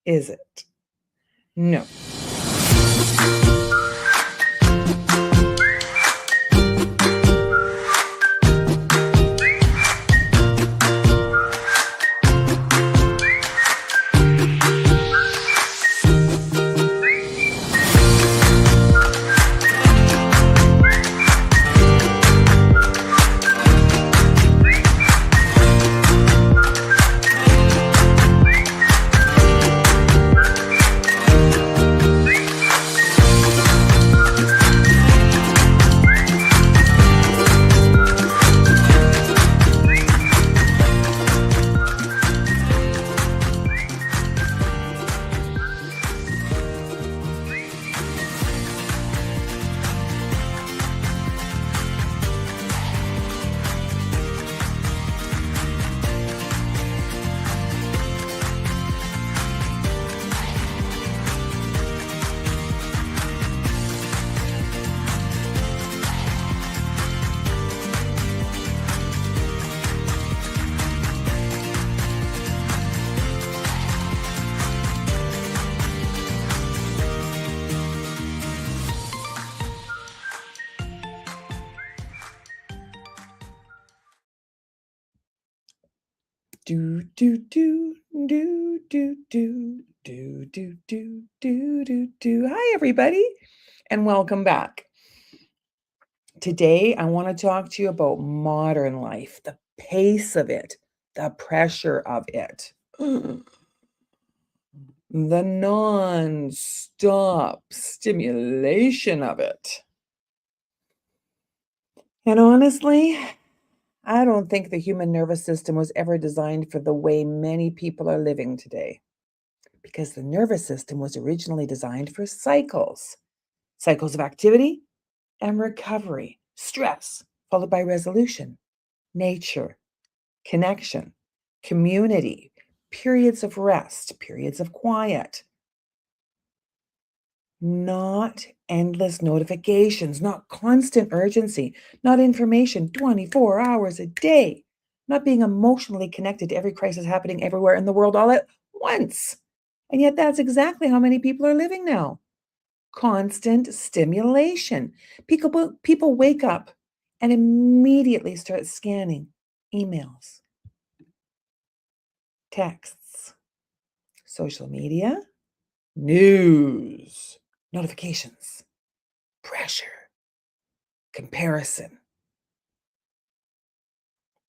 is it? No. Do do do do do do do do do do do do. Hi everybody, and welcome back. Today I want to talk to you about modern life, the pace of it, the pressure of it, the non-stop stimulation of it. And honestly, I don't think the human nervous system was ever designed for the way many people are living today. Because the nervous system was originally designed for cycles of activity and recovery, stress, followed by resolution, nature, connection, community, periods of rest, periods of quiet. Not endless notifications, not constant urgency, not information 24 hours a day, not being emotionally connected to every crisis happening everywhere in the world all at once. And yet that's exactly how many people are living now. Constant stimulation. People wake up and immediately start scanning emails, texts, social media, news, notifications, pressure, comparison.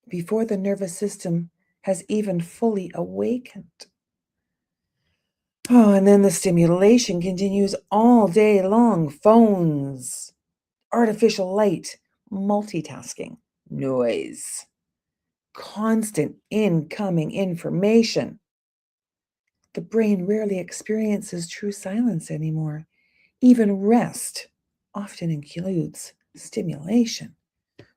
Before the nervous system has even fully awakened. Oh, and then the stimulation continues all day long. Phones, artificial light, multitasking, noise, constant incoming information. The brain rarely experiences true silence anymore. Even rest often includes stimulation.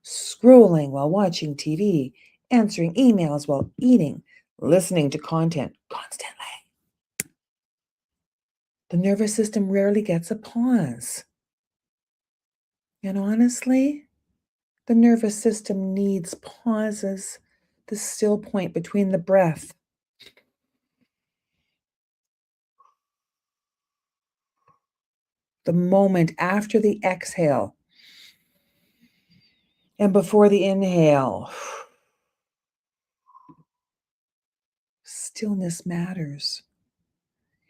Scrolling while watching TV, answering emails while eating, listening to content constantly. The nervous system rarely gets a pause. And honestly, the nervous system needs pauses, the still point between the breath. The moment after the exhale and before the inhale. Stillness matters.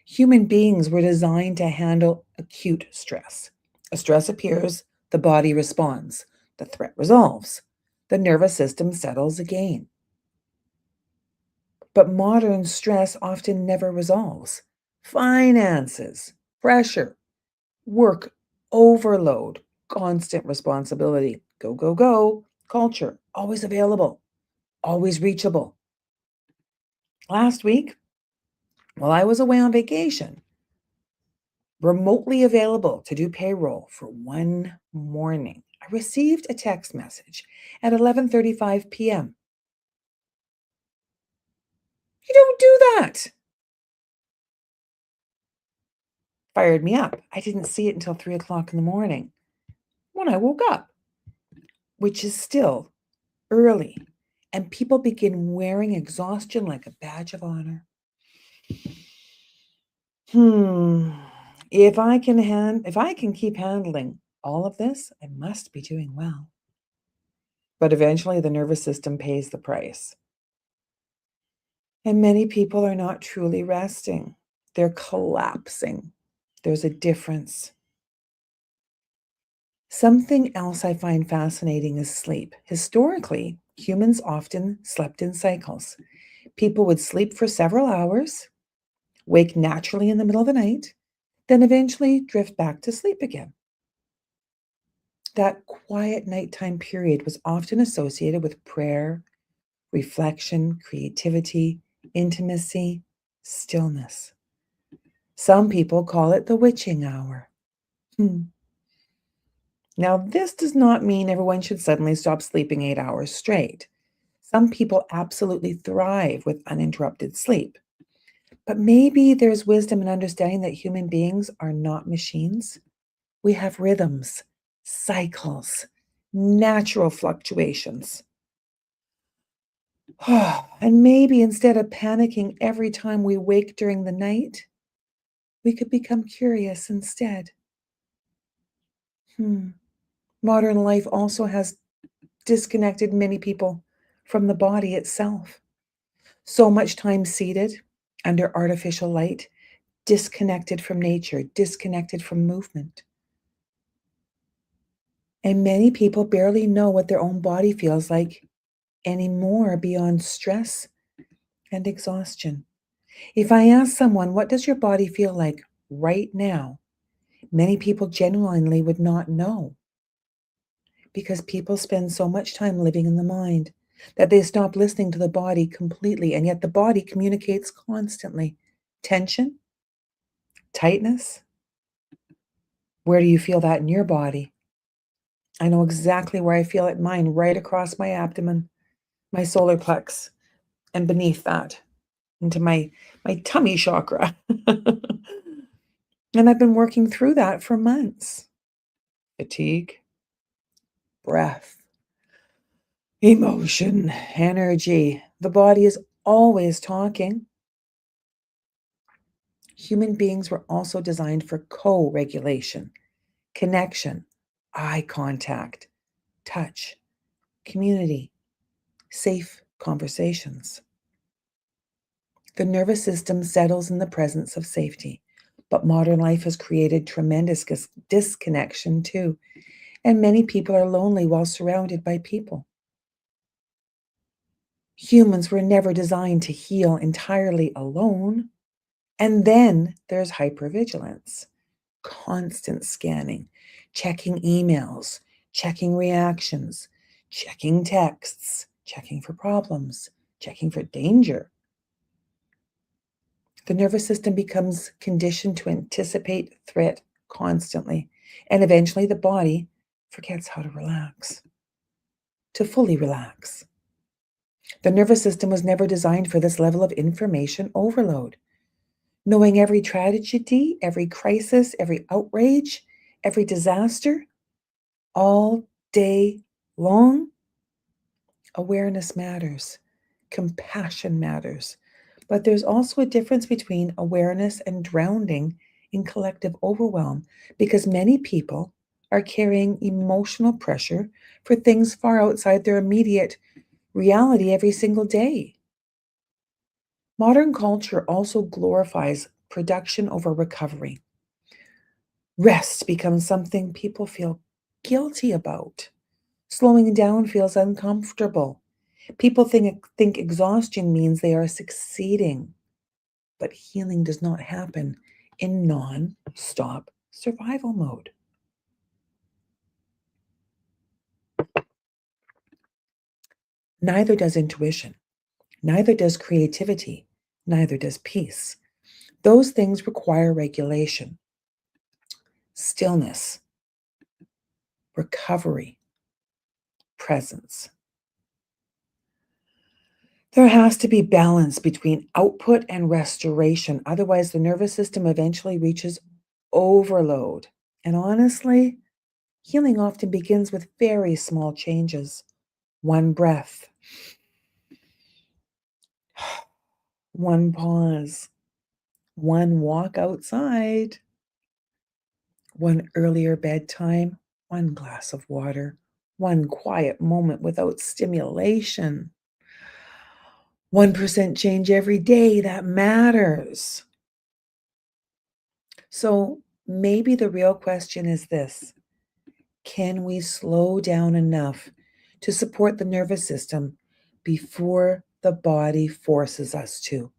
Human beings were designed to handle acute stress. A stress appears, the body responds, the threat resolves, the nervous system settles again. But modern stress often never resolves. Finances, pressure, work overload, constant responsibility, go, go, go, culture, always available, always reachable. Last week, while I was away on vacation, remotely available to do payroll for one morning, I received a text message at 11:35 p.m. You don't do that. Fired me up. I didn't see it until 3 o'clock in the morning when I woke up, which is still early. And people begin wearing exhaustion like a badge of honor. Hmm. If I can keep handling all of this, I must be doing well. But eventually the nervous system pays the price. And many people are not truly resting. They're collapsing. There's a difference. Something else I find fascinating is sleep. Historically, humans often slept in cycles. People would sleep for several hours, wake naturally in the middle of the night, then eventually drift back to sleep again. That quiet nighttime period was often associated with prayer, reflection, creativity, intimacy, stillness. Some people call it the witching hour. Hmm. Now, this does not mean everyone should suddenly stop sleeping 8 hours straight. Some people absolutely thrive with uninterrupted sleep. But maybe there's wisdom in understanding that human beings are not machines. We have rhythms, cycles, natural fluctuations. And maybe instead of panicking every time we wake during the night, we could become curious instead. Hmm. Modern life also has disconnected many people from the body itself. So much time seated under artificial light, disconnected from nature, disconnected from movement. And many people barely know what their own body feels like anymore beyond stress and exhaustion. If I ask someone, what does your body feel like right now? Many people genuinely would not know because people spend so much time living in the mind that they stop listening to the body completely. And yet the body communicates constantly. Tension, tightness. Where do you feel that in your body? I know exactly where I feel it in mine, right across my abdomen, my solar plex, and beneath that into my tummy chakra. And I've been working through that for months. Fatigue, breath, emotion, energy. The body is always talking. Human beings were also designed for co regulation, connection, eye contact, touch, community, safe conversations. The nervous system settles in the presence of safety, but modern life has created tremendous disconnection too, and many people are lonely while surrounded by people. Humans were never designed to heal entirely alone. And then there's hypervigilance, constant scanning, checking emails, checking reactions, checking texts, checking for problems, checking for danger. The nervous system becomes conditioned to anticipate threat constantly, and eventually the body forgets how to relax, to fully relax. The nervous system was never designed for this level of information overload. Knowing every tragedy, every crisis, every outrage, every disaster, all day long, awareness matters. Compassion matters. But there's also a difference between awareness and drowning in collective overwhelm because many people are carrying emotional pressure for things far outside their immediate reality every single day. Modern culture also glorifies production over recovery. Rest becomes something people feel guilty about. Slowing down feels uncomfortable. People think exhaustion means they are succeeding, but healing does not happen in non-stop survival mode. Neither does intuition, neither does creativity, neither does peace. Those things require regulation, stillness, recovery, presence. There has to be balance between output and restoration. Otherwise, the nervous system eventually reaches overload. And honestly, healing often begins with very small changes. One breath, one pause, one walk outside, one earlier bedtime, one glass of water, one quiet moment without stimulation. 1% change every day, that matters. So maybe the real question is this: can we slow down enough to support the nervous system before the body forces us to?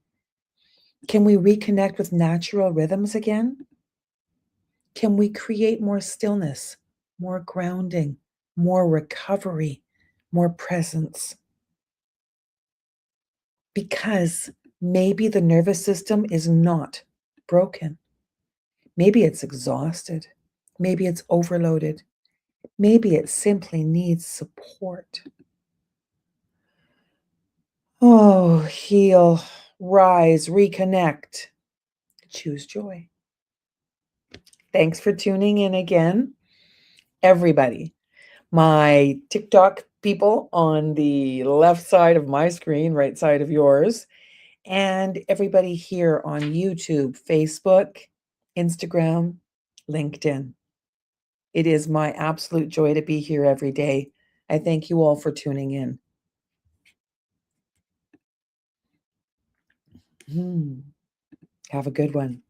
Can we reconnect with natural rhythms again? Can we create more stillness, more grounding, more recovery, more presence? Because maybe the nervous system is not broken. Maybe it's exhausted. Maybe it's overloaded. Maybe it simply needs support. Oh, heal, rise, reconnect. Choose joy. Thanks for tuning in again, everybody. My TikTok people on the left side of my screen, right side of yours, and everybody here on YouTube, Facebook, Instagram, LinkedIn. It is my absolute joy to be here every day. I thank you all for tuning in. Have a good one.